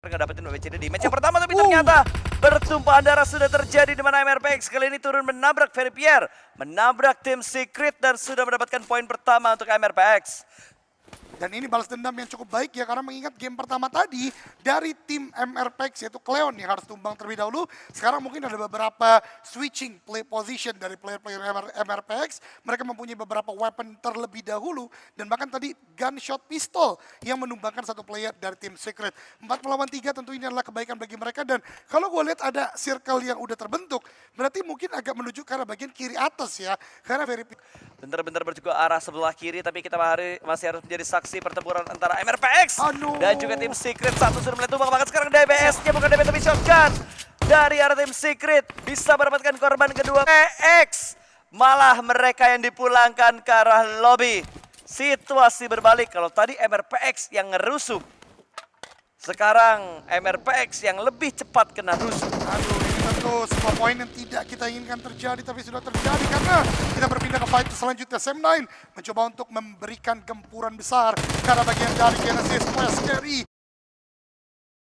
Nggak dapetin WCD di match yang pertama, tapi ternyata pertumpahan darah sudah terjadi di mana MRPX kali ini turun menabrak Ferry Pierre, menabrak tim Secret dan sudah mendapatkan poin pertama untuk MRPX. Dan ini balas dendam yang cukup baik ya, karena mengingat game pertama tadi dari tim MRPX yaitu Cleon yang harus tumbang terlebih dahulu. Sekarang mungkin ada beberapa switching play position dari player-player MRPX. Mereka mempunyai beberapa weapon terlebih dahulu dan bahkan tadi gunshot pistol yang menumbangkan satu player dari tim Secret. 4 melawan 3 tentu ini adalah kebaikan bagi mereka, dan kalau gue lihat ada circle yang udah terbentuk, berarti mungkin agak menuju ke arah bagian kiri atas ya. Karena Bentar-bentar berjuga arah sebelah kiri, tapi kita masih harus menjadi saksi pertempuran antara MRPX dan juga tim Secret. Satu sudah mulai tumbang, bahkan sekarang DBS-nya bukan DBS tapi shotgun dari arah tim Secret bisa mendapatkan korban kedua. PX malah mereka yang dipulangkan ke arah lobby. Situasi berbalik, kalau tadi MRPX yang ngerusuh, sekarang MRPX yang lebih cepat kena rusuh. Aduh, ini tentu sebuah poin yang tidak kita inginkan terjadi, tapi sudah terjadi karena kita berpindah ke fight selanjutnya. Sam9 mencoba untuk memberikan gempuran besar karena bagian dari Genesis Quest Scary.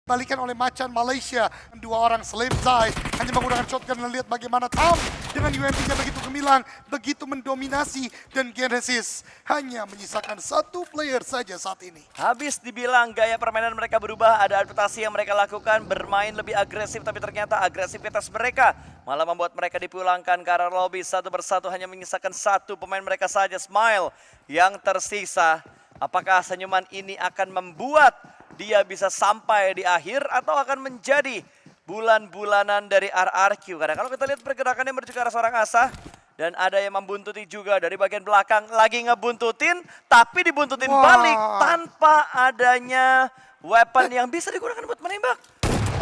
Balikan oleh Macan Malaysia, dua orang Slim Zai hanya menggunakan shotgun, dan lihat bagaimana Tam dengan UMP-nya begitu gemilang, begitu mendominasi, dan Genesis hanya menyisakan satu player saja saat ini. Habis dibilang gaya permainan mereka berubah, ada adaptasi yang mereka lakukan, bermain lebih agresif, tapi ternyata agresivitas mereka malah membuat mereka dipulangkan ke arah lobby. Satu persatu hanya menyisakan satu pemain mereka saja, Smile, yang tersisa. Apakah senyuman ini akan membuat dia bisa sampai di akhir atau akan menjadi bulan-bulanan dari RRQ? Karena kalau kita lihat pergerakannya menuju ke arah seorang Asa, dan ada yang membuntuti juga dari bagian belakang, lagi ngebuntutin tapi dibuntutin balik tanpa adanya weapon yang bisa digunakan buat menembak.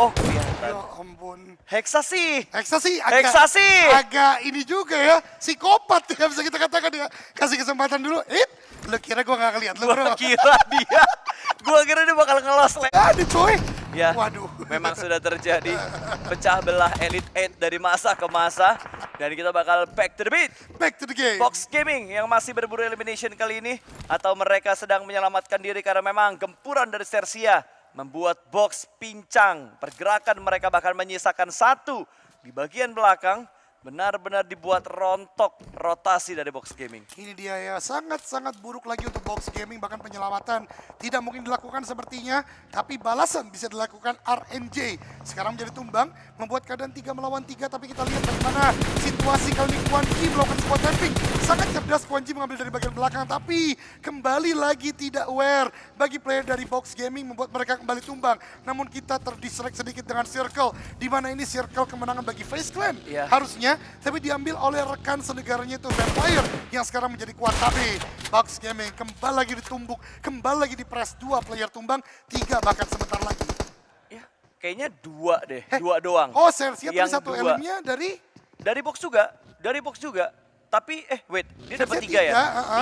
Oh kelihatan. Ya ampun. Heksasi agak ini juga ya, psikopat ya bisa kita katakan ya. Kasih kesempatan dulu. Lu kira gue gak ngeliat lu bro? Gua kira dia bakal ngelos. Aduh coy. Ya, waduh. memang sudah terjadi pecah belah Elite 8 dari masa ke masa. Dan kita bakal back to the beat. Back to the game. Box Gaming yang masih berburu elimination kali ini, atau mereka sedang menyelamatkan diri karena memang gempuran dari Sersia membuat Box pincang. Pergerakan mereka bahkan menyisakan satu di bagian belakang. Benar-benar dibuat rontok rotasi dari Box Gaming. Ini dia ya, sangat-sangat buruk lagi untuk Box Gaming. Bahkan penyelamatan tidak mungkin dilakukan sepertinya, tapi balasan bisa dilakukan RNJ. Sekarang menjadi tumbang, membuat keadaan 3 melawan 3. Tapi kita lihat bagaimana situasi kali ini. Quan Ji melakukan sebuah tapping. Sangat cerdas Quan Ji mengambil dari bagian belakang, tapi kembali lagi tidak aware bagi player dari Box Gaming, membuat mereka kembali tumbang. Namun kita terdistract sedikit dengan circle, di mana ini circle kemenangan bagi FaZe Clan. Harusnya, tapi diambil oleh rekan senegaranya itu Vampire yang sekarang menjadi kuat. Tapi Box Gaming kembali lagi ditumbuk, kembali lagi di press 2 player tumbang, 3 bahkan sebentar lagi. Ya, kayaknya 2 deh, 2 doang. Oh, Sersia tapi satu 2. elemenya dari Box juga. Tapi wait, dia dapat 3 ya?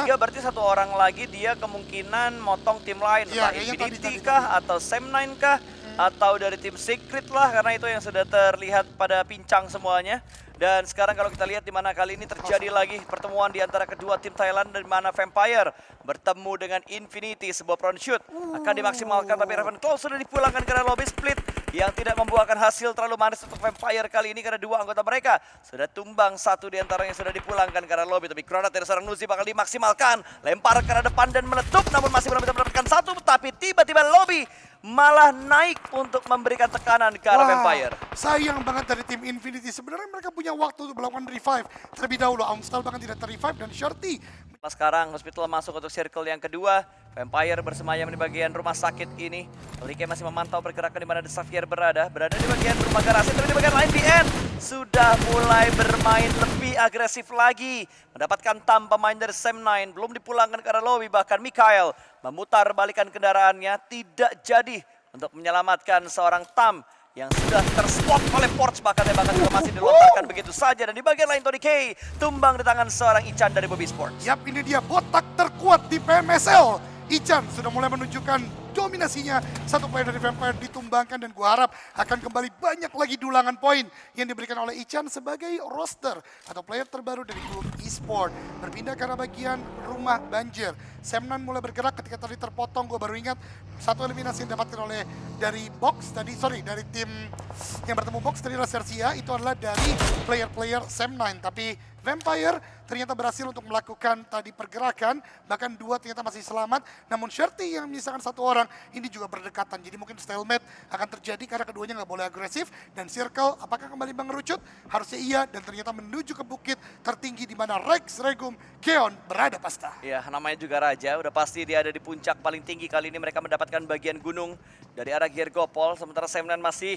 3 berarti satu orang lagi dia kemungkinan motong tim lain. Ya, entah Infinity kah, atau Sam9 kah, atau dari tim Secret lah, karena itu yang sudah terlihat pada pincang semuanya. Dan sekarang kalau kita lihat di mana kali ini terjadi lagi pertemuan di antara kedua tim Thailand, di mana Vampire bertemu dengan Infinity. Sebuah front shoot akan dimaksimalkan, tapi Ravenclaw sudah dipulangkan karena lobby split yang tidak membuahkan hasil terlalu manis untuk Vampire kali ini, karena 2 anggota mereka sudah tumbang, 1 di antaranya sudah dipulangkan karena lobby. Tapi granat dari seorang Nuzi bakal dimaksimalkan, lempar ke arah depan dan meletup, namun masih belum bisa mendapatkan 1. Tapi tiba-tiba lobby malah naik untuk memberikan tekanan ke arah Vampire. Sayang banget dari tim Infinity. Sebenarnya mereka punya waktu untuk melakukan revive terlebih dahulu. Amstel bahkan tidak ter-revive, dan Shorty. Sekarang Hospital masuk untuk circle yang kedua. Vampire bersemayam di bagian rumah sakit ini. Olike masih memantau pergerakan di mana The Xavier berada di bagian rumah garasi, tapi di bagian lain BN sudah mulai bermain lebih agresif lagi. Mendapatkan Tam, pemain dari Sam9, belum dipulangkan ke arah lobby. Bahkan Mikhail memutar balikan kendaraannya, tidak jadi untuk menyelamatkan seorang Tam yang sudah terspot oleh Porch. Bahkan tembakan juga masih dilontarkan begitu saja. Dan di bagian lain Tony K tumbang di tangan seorang Ichan dari Bobby Sports. Yap, ini dia botak terkuat di PMSL. Ichan sudah mulai menunjukkan dominasinya. Satu player dari Vampire ditumbangkan dan gua harap akan kembali banyak lagi dulangan poin yang diberikan oleh Ichan sebagai roster atau player terbaru dari klub e-sport. Berpindah ke arah bagian rumah banjir. Semnan mulai bergerak ketika tadi terpotong. Gue baru ingat satu eliminasi yang didapatkan oleh dari box tadi, dari tim yang bertemu box dari Lasersia itu adalah dari player-player Sem9. Tapi Vampire ternyata berhasil untuk melakukan tadi pergerakan, bahkan dua ternyata masih selamat. Namun Sherty yang menyisakan satu orang ini juga berdekatan. Jadi mungkin stalemate akan terjadi karena keduanya nggak boleh agresif. Dan Circle apakah kembali mengerucut? Harusnya iya, dan ternyata menuju ke bukit tertinggi di mana Rex, Regum, Keon berada pasta. Ya, namanya juga Raja, udah pasti dia ada di puncak paling tinggi. Kali ini mereka mendapatkan bagian gunung dari arah Gergopol, sementara Semnan masih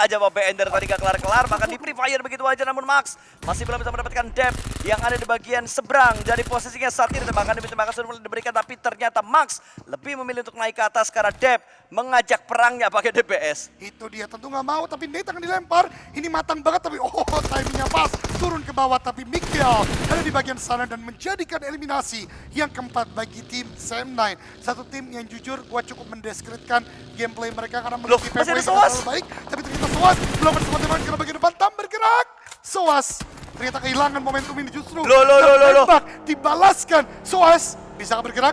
aja mau Ender tadi gak kelar-kelar, bahkan di Free Fire begitu aja, namun Max masih belum bisa mendapatkan depth yang ada di bagian seberang dari posisinya saat ini. Tembakan demi tembakan sudah mulai diberikan, tapi ternyata Max lebih memilih untuk naik ke atas karena depth mengajak perangnya pakai DPS. Itu dia, tentu nggak mau, tapi Nate akan dilempar. Ini matang banget, tapi timingnya pas. Turun ke bawah, tapi Mikael ada di bagian sana dan menjadikan eliminasi yang keempat bagi tim Sem9. Satu tim yang jujur, gua cukup mendeskripsikan gameplay mereka karena memiliki masih ada yang Soas. terlalu baik. Tapi ternyata Soas belum bersama teman ke bagian depan, Tam bergerak. Soas ternyata kehilangan momentum ini justru. Tembak dibalaskan. Soas bisa bergerak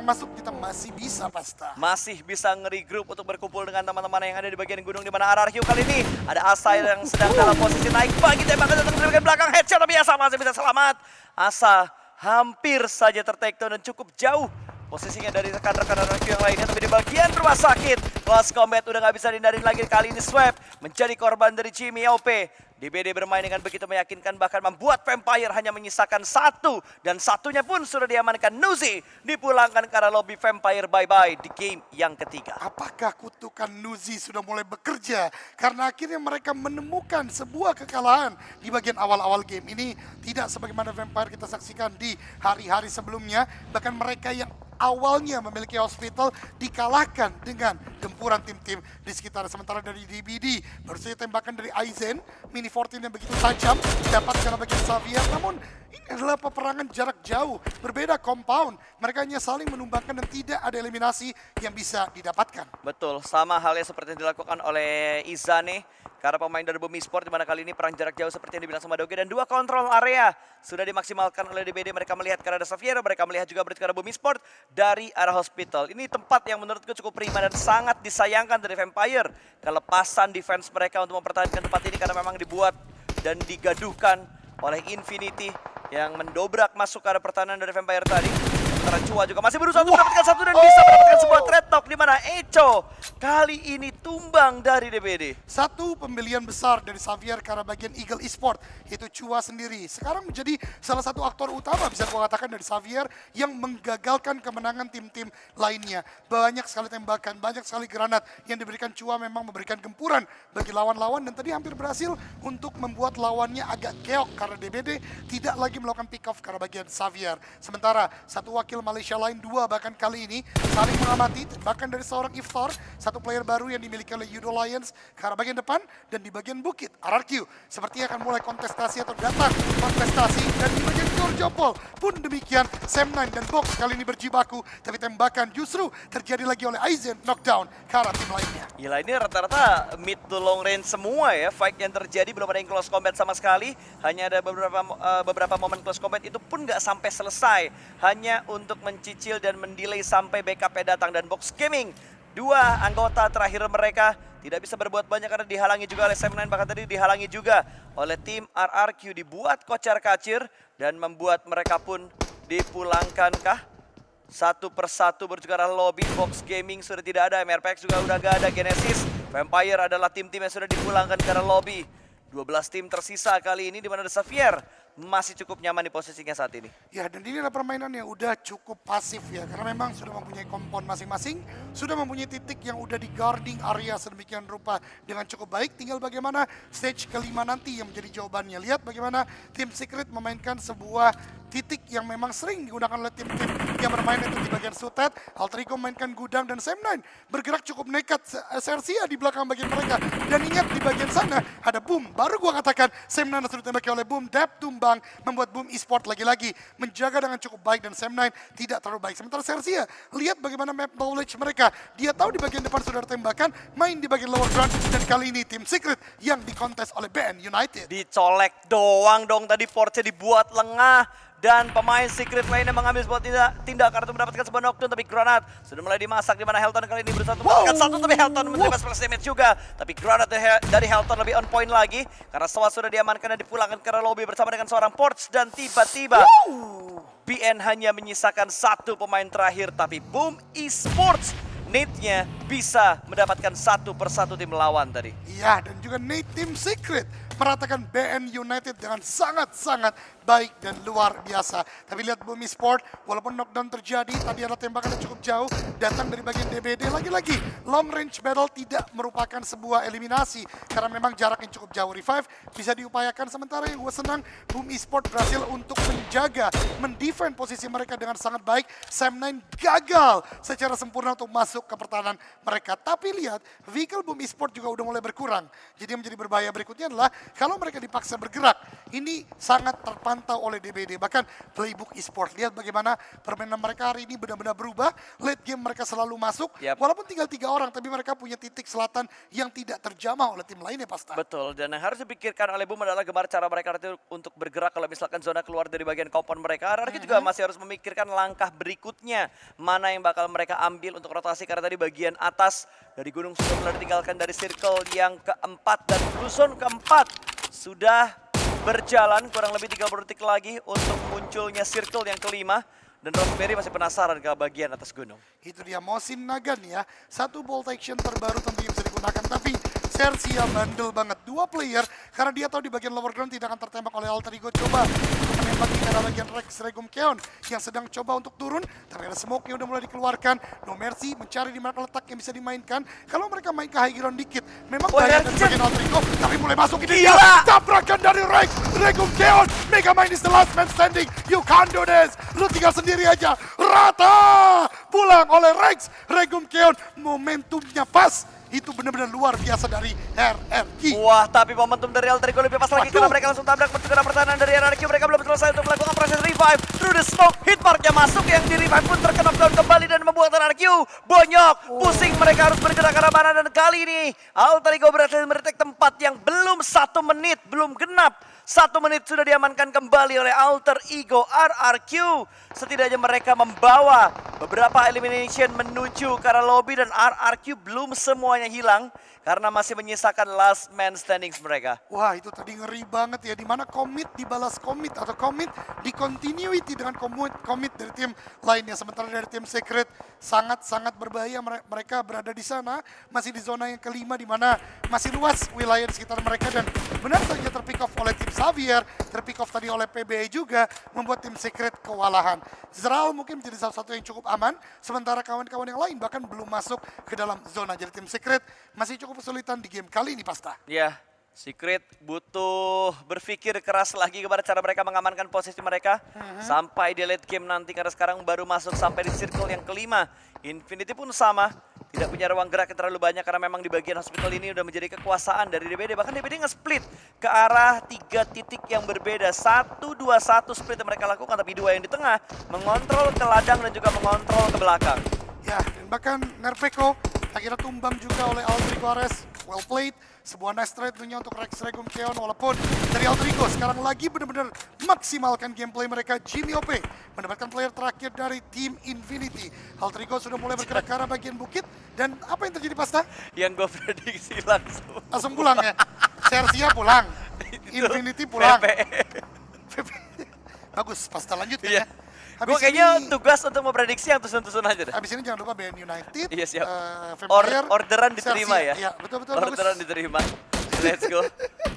masuk, kita masih bisa pasta. Masih bisa nge-regroup untuk berkumpul dengan teman-teman yang ada di bagian gunung, di mana RRQ kali ini ada Asa yang sedang dalam posisi naik bagi tembakan datang dari bagian belakang, headshot tapi Asa masih bisa selamat. Asa hampir saja ter-takedown dan cukup jauh posisinya dari rekan-rekan RRQ yang lainnya, tapi di bagian rumah sakit Close Combat udah nggak bisa dihindarin lagi. Kali ini Swap menjadi korban dari Jimmy OP. DBD bermain dengan begitu meyakinkan, bahkan membuat Vampire hanya menyisakan satu, dan satunya pun sudah diamankan. Nuzi dipulangkan ke arah lobby. Vampire bye-bye di game yang ketiga. Apakah kutukan Nuzi sudah mulai bekerja? Karena akhirnya mereka menemukan sebuah kekalahan di bagian awal-awal game ini. Tidak sebagaimana Vampire kita saksikan di hari-hari sebelumnya. Bahkan mereka yang awalnya memiliki hospital dikalahkan dengan gempuran tim-tim di sekitar. Sementara dari DBD baru saja tembakan dari Aizen, Mini 14 yang begitu tajam dapat karena bagian Xavier. Namun ini adalah peperangan jarak jauh, berbeda compound. Mereka hanya saling menumbangkan dan tidak ada eliminasi yang bisa didapatkan. Betul, sama halnya seperti yang dilakukan oleh Izane, karena pemain dari Bumi Sport, di mana kali ini perang jarak jauh seperti yang dibilang sama Doge, dan dua kontrol area sudah dimaksimalkan oleh DBD. Mereka melihat ke arah Xavier, mereka melihat juga berarti ke arah Bumi Sport dari arah hospital. Ini tempat yang menurutku cukup prima dan sangat disayangkan dari Vampire. Kelepasan defense mereka untuk mempertahankan tempat ini karena memang dibuat dan digaduhkan oleh Infinity yang mendobrak masuk ke arah pertahanan dari Vampire tadi. Sementara Chua juga masih berusaha untuk mendapatkan satu dan bisa mendapatkan sebuah trade talk, di mana Echo kali ini tumbang dari DBD. Satu pembelian besar dari Xavier ke arah bagian Eagle Esport, yaitu Chua sendiri. Sekarang menjadi salah satu aktor utama bisa gua katakan dari Xavier yang menggagalkan kemenangan tim-tim lainnya. Banyak sekali tembakan, banyak sekali granat yang diberikan Chua, memang memberikan gempuran bagi lawan-lawan, dan tadi hampir berhasil untuk membuat lawannya agak keok karena DBD tidak lagi melakukan pick off ke arah bagian Xavier. Sementara satu wakil Malaysia lain, dua bahkan kali ini saling mengamati, bahkan dari seorang Iftar, satu player baru yang dimiliki oleh Yudo Lions ke arah bagian depan, dan di bagian bukit RRQ sepertinya akan mulai kontestasi atau datang kontestasi, dan di bagian Georgiopol pun demikian. Sem9 dan Box kali ini berjibaku, tapi tembakan justru terjadi lagi oleh Aizen, knockdown ke arah tim lainnya. Gila, ini rata-rata mid to long range semua ya. Fight yang terjadi, belum ada yang close combat sama sekali. Hanya ada beberapa momen close combat, itu pun nggak sampai selesai. Hanya untuk mencicil dan mendelay sampai backup-nya datang. Dan Box Gaming, dua anggota terakhir mereka tidak bisa berbuat banyak karena dihalangi juga oleh Sem9, bahkan tadi dihalangi juga oleh tim RRQ. Dibuat kocar-kacir dan membuat mereka pun dipulangkankah? Satu persatu menuju ke arah lobby. Box Gaming sudah tidak ada, MRPX juga udah gak ada, Genesis. Vampire adalah tim-tim yang sudah dipulangkan ke arah lobby. 12 tim tersisa kali ini, di mana Xavier masih cukup nyaman di posisinya saat ini. Ya, dan ini adalah permainan yang udah cukup pasif ya, karena memang sudah mempunyai kompon masing-masing, sudah mempunyai titik yang udah di guarding area sedemikian rupa dengan cukup baik. Tinggal bagaimana stage kelima nanti yang menjadi jawabannya. Lihat bagaimana tim Secret memainkan sebuah titik yang memang sering digunakan oleh tim-tim yang bermain itu di bagian Sutet. Alterico mainkan gudang dan Sam9 bergerak cukup nekat. Sersia di belakang bagian mereka. Dan ingat di bagian sana ada Boom. Baru gua katakan Sam9 harus ditembaki oleh Boom. Dep tumbang membuat Boom Esport lagi-lagi menjaga dengan cukup baik dan Sam9 tidak terlalu baik. Sementara Sersia lihat bagaimana map knowledge mereka. Dia tahu di bagian depan sudah ada tembakan, main di bagian lower ground dan kali ini tim Secret yang dikontes oleh BN United. Dicolek doang dong tadi, Force dibuat lengah. Dan pemain Secret lainnya mengambil sebuah tindakan untuk mendapatkan sebuah knockdown. Tapi Granat sudah mulai dimasak, di mana Helton kali ini berusaha untuk mendapatkan satu. Tapi Helton menerima splash damage juga. Tapi Granat dari Helton lebih on point lagi. Karena SWAT sudah diamankan dan dipulangkan ke lobby bersama dengan seorang Force. Dan tiba-tiba BN hanya menyisakan satu pemain terakhir. Tapi Boom Esports Nate-nya bisa mendapatkan satu persatu tim lawan tadi. Iya, dan juga Nate Team Secret meratakan BN United dengan sangat-sangat baik dan luar biasa. Tapi lihat Boom Esport, walaupun knockdown terjadi, tadi ada tembakan yang cukup jauh, datang dari bagian DBD. Lagi-lagi, long range battle tidak merupakan sebuah eliminasi, karena memang jaraknya cukup jauh. Revive bisa diupayakan, sementara yang gue senang, Boom Esport berhasil untuk menjaga, mendefend posisi mereka dengan sangat baik. Sam9 gagal secara sempurna untuk masuk ke pertahanan mereka. Tapi lihat, vehicle Boom Esport juga udah mulai berkurang. Jadi yang menjadi berbahaya berikutnya adalah kalau mereka dipaksa bergerak, ini sangat terpantau oleh DBD. Bahkan playbook Esport, lihat bagaimana permainan mereka hari ini benar-benar berubah. Late game mereka selalu masuk, walaupun tinggal 3 orang, tapi mereka punya titik selatan yang tidak terjamah oleh tim lainnya, Pasta. Betul, dan yang harus dipikirkan oleh Boom adalah gimana cara mereka untuk bergerak kalau misalkan zona keluar dari bagian compound mereka. RRQ juga masih harus memikirkan langkah berikutnya, mana yang bakal mereka ambil untuk rotasi. Karena tadi bagian atas dari gunung sudah mulai ditinggalkan dari circle yang keempat, dan Blue Zone keempat sudah berjalan kurang lebih 30 detik lagi untuk munculnya circle yang kelima. Dan Rosemary masih penasaran ke bagian atas gunung. Itu dia Mosin Nagan ya. Satu bolt action terbaru tentunya bisa digunakan. Tapi Sersia bandel banget. 2 player karena dia tahu di bagian lower ground tidak akan tertembak oleh Alterico. Coba untuk menembak di arah bagian Rex Regum Keon yang sedang coba untuk turun. Tapi ada smoke yang udah mulai dikeluarkan. No Mercy mencari di mana letak yang bisa dimainkan. Kalau mereka main ke high ground dikit, memang bahaya dari bagian Alterico. Tapi mulai masuk ini dia. Tabrakan dari Rex Regum Keon. Megamind is the last man standing. You can't do this. Lu tinggal sendiri aja. Rata pulang oleh Rex Regum Keon. Momentumnya pas. Itu benar-benar luar biasa dari RRQ. Wah, tapi momentum dari Alterico lebih pas lagi karena mereka langsung tabrak menuju ke pertahanan dari RRQ. Mereka belum selesai untuk melakukan proses revive. Through the smoke, hitmarknya masuk, yang di revive pun terkena down kembali dan membuat RRQ bonyok. Pusing, mereka harus bergerak ke arah mana, dan kali ini Alterico berhasil meretek tempat yang belum 1 menit, belum genap. 1 menit sudah diamankan kembali oleh Alter Ego RRQ. Setidaknya mereka membawa beberapa elimination menuju ke arah lobby, dan RRQ belum semuanya hilang karena masih menyisakan last man standing mereka. Wah, itu tadi ngeri banget ya, dimana commit dibalas commit atau commit di continuity dengan commit dari tim lainnya. Sementara dari tim Secret sangat-sangat berbahaya, mereka berada di sana masih di zona yang kelima, dimana masih luas wilayah di sekitar mereka, dan benar saja terpick off oleh tim Xavier, terpick off tadi oleh PBA juga, membuat tim Secret kewalahan. Zral mungkin menjadi salah satu yang cukup aman, sementara kawan-kawan yang lain bahkan belum masuk ke dalam zona. Jadi tim Secret masih cukup kesulitan di game kali ini, Pasta. Ya, Secret butuh berpikir keras lagi gimana cara mereka mengamankan posisi mereka sampai di late game nanti, karena sekarang baru masuk sampai di circle yang kelima. Infinity pun sama, tidak punya ruang gerak yang terlalu banyak karena memang di bagian hospital ini udah menjadi kekuasaan dari DBD. Bahkan DBD nge-split ke arah 3 titik yang berbeda. 1, 2, 1 split yang mereka lakukan, tapi 2 yang di tengah mengontrol ke ladang dan juga mengontrol ke belakang. Ya, dan bahkan Nerpeko akhirnya tumbang juga oleh Alterico Ares. Well played, sebuah nice trade tentunya untuk Rex Regum Keon, walaupun dari Alterico sekarang lagi benar-benar maksimalkan gameplay mereka. Jimmy OP mendapatkan player terakhir dari tim Infinity. Alterico sudah mulai bergerak ke arah bagian bukit, dan apa yang terjadi, Pasta? Yang gue prediksi langsung Pulang ya? Sersia pulang, Infinity pulang. Bagus, Pasta lanjut ya. Gue kayaknya tugas untuk memprediksi yang tusun-tusun aja deh. Habis ini jangan lupa BN United. Iya, siap. Vampire, orderan diterima Sersia. ya? Iya, betul-betul. Orderan diterima. Let's go.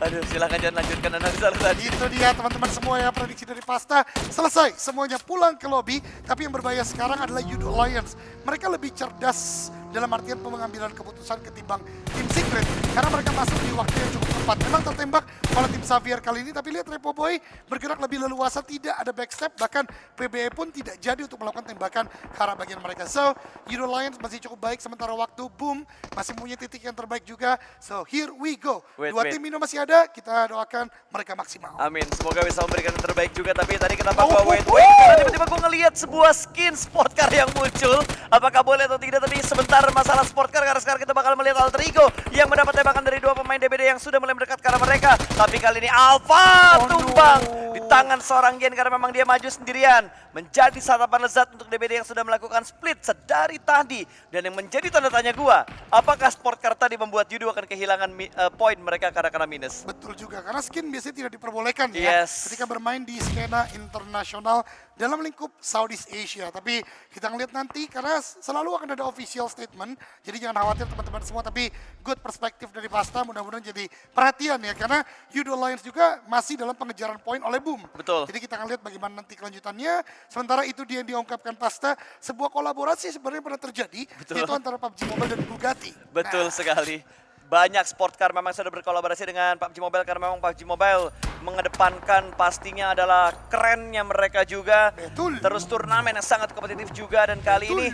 Aduh, silakan jangan lanjutkan analisa tadi. Itu dia teman-teman semua ya, prediksi dari Pasta. Selesai, semuanya pulang ke lobby. Tapi yang berbahaya sekarang adalah Yudo Alliance. Mereka lebih cerdas dalam artian pengambilan keputusan ketimbang tim Secret karena mereka masuk di waktu yang cukup tepat. Memang tertembak oleh tim Xavier kali ini, tapi lihat Repo Boy bergerak lebih leluasa, tidak ada backstep, bahkan PBE pun tidak jadi untuk melakukan tembakan ke arah bagian mereka. So, Euro Lions masih cukup baik, sementara waktu Boom masih punya titik yang terbaik juga. So, here we go. Dua tim Indo masih ada, kita doakan mereka maksimal. Amin, semoga bisa memberikan yang terbaik juga. Tapi tadi kenapa gua wait? Karena tiba-tiba gua ngelihat sebuah skin sport car yang muncul. Apakah boleh atau tidak, tapi sebentar masalah sport car, karena sekarang kita bakal melihat Alter Ego yang mendapat tembakan dari dua pemain DBD yang sudah mulai mendekat ke arah mereka. Tapi kali ini Alpha tumbang di tangan seorang Gen karena memang dia maju sendirian. Menjadi santapan lezat untuk DBD yang sudah melakukan split sedari tadi. Dan yang menjadi tanda tanya gua, apakah sport car tadi membuat Yudo akan kehilangan poin mereka karena minus? Betul juga, karena skin biasanya tidak diperbolehkan ya ketika bermain di skena internasional dalam lingkup Southeast Asia. Tapi kita ngeliat nanti karena selalu akan ada official statement, jadi jangan khawatir teman-teman semua. Tapi good perspektif dari Pasta mudah-mudahan jadi perhatian ya, karena Yudo Lions juga masih dalam pengejaran poin oleh Boom. Betul. Jadi kita akan lihat bagaimana nanti kelanjutannya. Sementara itu dia yang diungkapkan Pasta, sebuah kolaborasi sebenarnya pernah terjadi, yaitu antara PUBG Mobile dan Bugatti. Betul sekali. Banyak sport car memang sudah berkolaborasi dengan PUBG Mobile karena memang PUBG Mobile mengedepankan pastinya adalah kerennya mereka juga. Betul. Terus turnamen yang sangat kompetitif juga, dan kali ini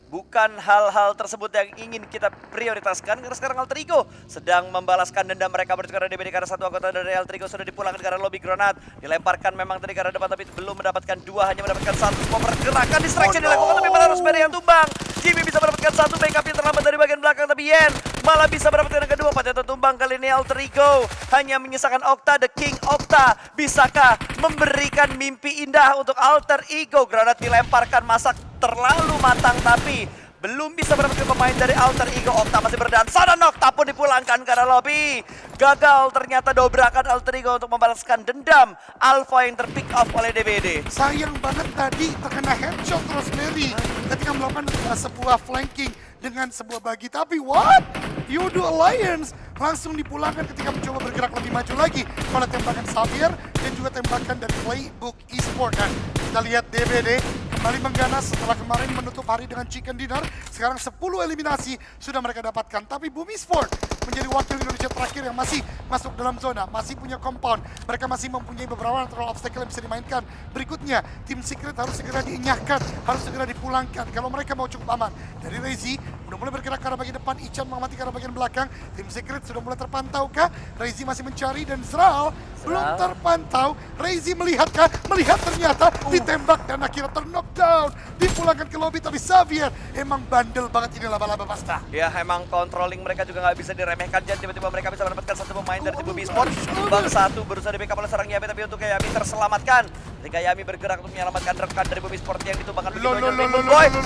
bukan hal-hal tersebut yang ingin kita prioritaskan karena sekarang Alter Ego sedang membalaskan dendam mereka bertukar dari DBD karena satu anggota dari Alter Ego sudah dipulangkan karena lobby granat. Dilemparkan memang tadi karena depan tapi belum mendapatkan dua, hanya mendapatkan satu. Semua pergerakan distraction dilakukan tapi malah Rosemary yang tumbang. Jimmy bisa mendapatkan satu, backup yang terlambat dari bagian belakang tapi Yen malah bisa mendapatkan yang kedua. Pateta tumbang kali ini Alter Ego hanya menyisakan Okta, the King Okta. Bisakah memberikan mimpi indah untuk Alter Ego? Granat dilemparkan, masak terlalu matang tapi belum bisa mendapatkan pemain dari Alter Ego. Okta masih berdansa dan Okta pun dipulangkan karena lobby. Gagal ternyata dobrakan Alter Ego untuk membalaskan dendam Alpha yang terpick off oleh DBD. Sayang banget tadi terkena headshot Rosemary ketika melakukan sebuah flanking dengan sebuah bagi. Tapi what? Yudo Alliance langsung dipulangkan ketika mencoba bergerak lebih maju lagi oleh tembakan Xavier dan juga tembakan dari Playbook Esport. Dan kita lihat DBD kembali mengganas setelah kemarin menutup hari dengan chicken dinner. Sekarang 10 eliminasi sudah mereka dapatkan. Tapi Boom Esport menjadi wakil Indonesia terakhir yang masih masuk dalam zona, masih punya compound. Mereka masih mempunyai beberapa natural obstacle yang bisa dimainkan. Berikutnya, tim Secret harus segera dienyahkan, harus segera dipulangkan kalau mereka mau cukup aman. Dari Reizi, udah mulai bergerak ke arah bagian depan, Ichan mengamati ke arah bagian belakang. Tim Secret sudah mulai terpantau kah? Reizi masih mencari dan Zral belum terpantau. Reizi melihat kah? Melihat ternyata ditembak dan akhirnya terknockdown. Dipulangkan ke lobby tapi Xavier emang bandel banget ini laba-laba Pasta. Ya emang controlling mereka juga nggak bisa diremehkan, dan tiba-tiba mereka bisa mendapatkan satu pemain dari tim Boom Esport. Bang satu berusaha di backup oleh seorang Yami, tapi untuk Yami terselamatkan. Ketika Yami bergerak untuk menyelamatkan rekan dari Boom Esport yang ditumbangkan begitu banyak.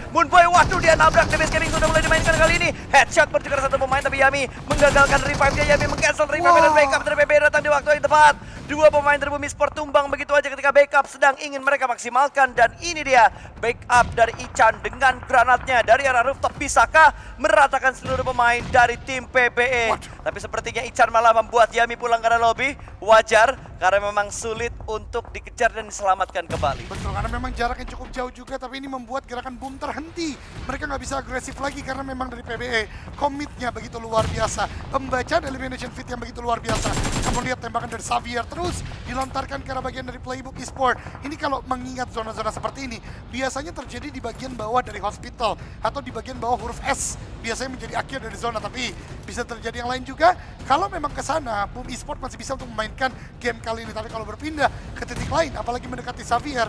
Moonboy, waduh dia nabrak. DBS Gaming sudah mulai dimainkan kali ini. Headshot bertukar satu pemain tapi Yami menggagalkan revive-nya. Yami meng-cancel revive dan backup dari PB datang di waktu yang tepat. Dua pemain dari Boom Esport tumbang begitu aja ketika backup sedang ingin mereka maksimalkan. Dan ini dia backup dari Ichan dengan granatnya dari arah rooftop. Bisakah meratakan seluruh pemain dari tim PBE? Tapi sepertinya Ichan malah membuat Yami pulang karena lobby. Wajar karena memang sulit untuk dikejar dan diselamatkan kembali. Betul, karena memang jaraknya cukup jauh juga, tapi ini membuat gerakan Boom terhenti. Mereka nggak bisa agresif lagi karena memang dari PBE komitnya begitu luar biasa. Pembacaan elimination fit yang begitu luar biasa. Kamu lihat tembakan dari Xavier terus dilontarkan ke arah bagian dari Playbook Esport. Ini kalau mengingat zona-zona seperti ini, biasanya terjadi di bagian bawah dari hospital atau di bagian bawah huruf S. Biasanya menjadi akhir dari zona, tapi bisa terjadi yang lain juga. Kalau memang ke sana, Boom Esport masih bisa untuk memainkan game kali ini. Tapi kalau berpindah ke titik lain, apalagi mendekati Xavier,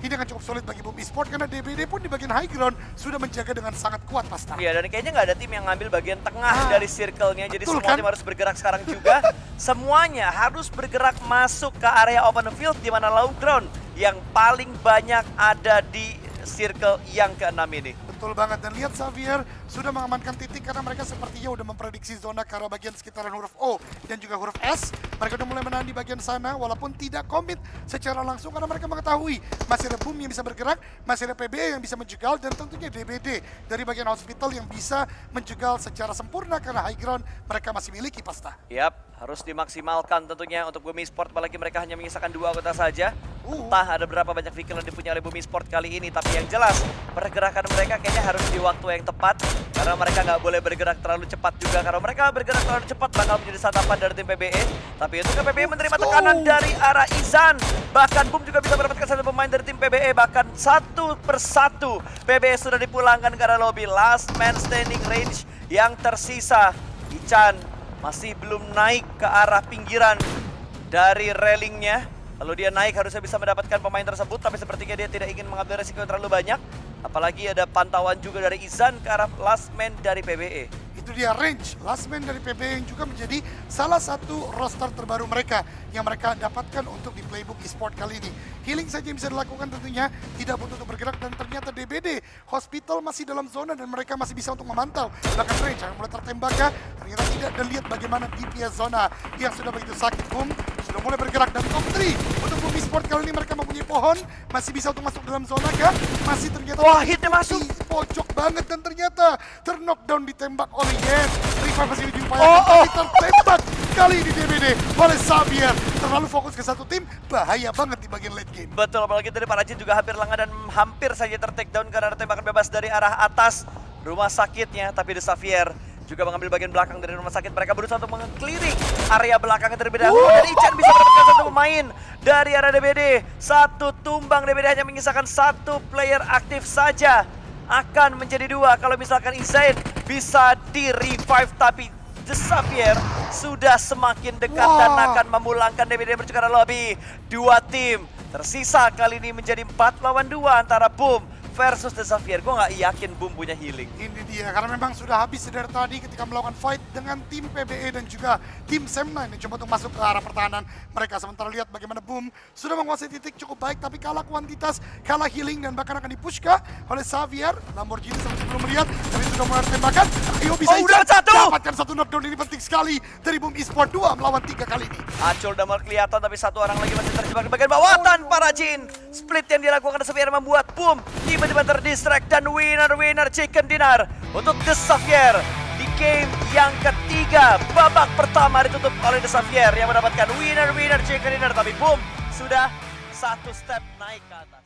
ini akan cukup sulit bagi Boom Esport karena DBD pun di bagian high ground sudah menjaga dengan sangat kuat Pasta. Iya, dan kayaknya nggak ada tim yang ngambil bagian tengah dari circle-nya. Jadi betul, semua tim harus bergerak sekarang juga. Semuanya harus bergerak masuk ke area open field di mana low ground yang paling banyak ada di circle yang ke-6 ini. Betul banget, dan lihat Xavier sudah mengamankan titik karena mereka sepertinya udah memprediksi zona ke arah bagian sekitaran huruf O dan juga huruf S. Mereka udah mulai menahan di bagian sana walaupun tidak komit secara langsung karena mereka mengetahui masih ada Boom yang bisa bergerak, masih ada PBE yang bisa menjegal, dan tentunya DBD dari bagian hospital yang bisa menjegal secara sempurna karena high ground mereka masih miliki Pasta. Yap, harus dimaksimalkan tentunya untuk Boom Esport, apalagi mereka hanya menyisakan 2 anggota saja. Entah ada berapa banyak vehicle yang dipunyai oleh Boom Esport kali ini, tapi yang jelas pergerakan mereka kayaknya harus di waktu yang tepat Karena mereka nggak boleh bergerak terlalu cepat juga. Kalau mereka bergerak terlalu cepat bakal menjadi santapan dari tim PBE. Tapi untuk PBE menerima tekanan dari arah Izan. Bahkan Boom juga bisa mendapatkan satu pemain dari tim PBE. Bahkan satu persatu PBE sudah dipulangkan ke arah lobby. Last man standing range yang tersisa. Ichan masih belum naik ke arah pinggiran dari railingnya. Lalu dia naik harusnya bisa mendapatkan pemain tersebut, tapi sepertinya dia tidak ingin mengambil resiko yang terlalu banyak. Apalagi ada pantauan juga dari Izan ke arah last man dari PBE. Itu dia range last man dari PBE yang juga menjadi salah satu roster terbaru mereka yang mereka dapatkan untuk di playbook e-sport kali ini. Healing saja yang bisa dilakukan tentunya, tidak butuh untuk bergerak, dan ternyata DBD Hospital masih dalam zona dan mereka masih bisa untuk memantau. Bahkan range yang mulai tertembak kah? Ternyata tidak, dan lihat bagaimana DPS zona yang sudah begitu sakit. Boom sudah mulai bergerak dan top 3 untuk Boom e-sport kali ini mereka mempunyai pohon, masih bisa untuk masuk dalam zona kah? Masih ternyata Wah, hitnya masuk. Pojok banget, dan ternyata terknockdown ditembak oleh Yen. Riva masih diupayakan, tapi tertembak kali ini DBD oleh Xavier. Terlalu fokus ke satu tim, bahaya banget di bagian late game. Betul, apalagi dari para Jin juga hampir lengah dan hampir saja ter-takedown karena ada tembakan bebas dari arah atas rumah sakitnya. Tapi The Xavier juga mengambil bagian belakang dari rumah sakit. Mereka berusaha untuk mengeliling area belakang terlebih dahulu. Dan Ichan bisa mendapatkan satu pemain dari arah DBD. Satu tumbang, DBD hanya menyisakan satu player aktif saja. Akan menjadi dua kalau misalkan Izan bisa di-revive, tapi The Xavier sudah semakin dekat dan akan memulangkan DBD menuju ke arah lobby. Dua tim tersisa kali ini menjadi 4 lawan 2 antara Boom versus The Xavier. Gue nggak yakin Boom punya healing. Ini dia, karena memang sudah habis dari tadi ketika melakukan fight dengan tim PBE dan juga tim Sam9 yang coba untuk masuk ke arah pertahanan mereka. Sementara lihat bagaimana Boom sudah menguasai titik cukup baik, tapi kalah kuantitas, kalah healing, dan bahkan akan dipushka oleh Xavier. Lamborghini seperti belum melihat, tapi sudah mulai tembakan. Ayo bisa udah satu! dapatkan satu knockdown, ini penting sekali dari Boom Esport 2 melawan 3 kali ini. Acul udah mulai kelihatan, tapi satu orang lagi masih terjebak di bagian bawah tanpa Rajin. Split yang dilakukan The Xavier membuat Boom tiba-tiba terdistract, dan winner chicken dinner untuk The Xavier di game yang ketiga. Babak pertama ditutup oleh The Xavier yang mendapatkan winner chicken dinner, tapi Boom sudah satu step naik ke atas.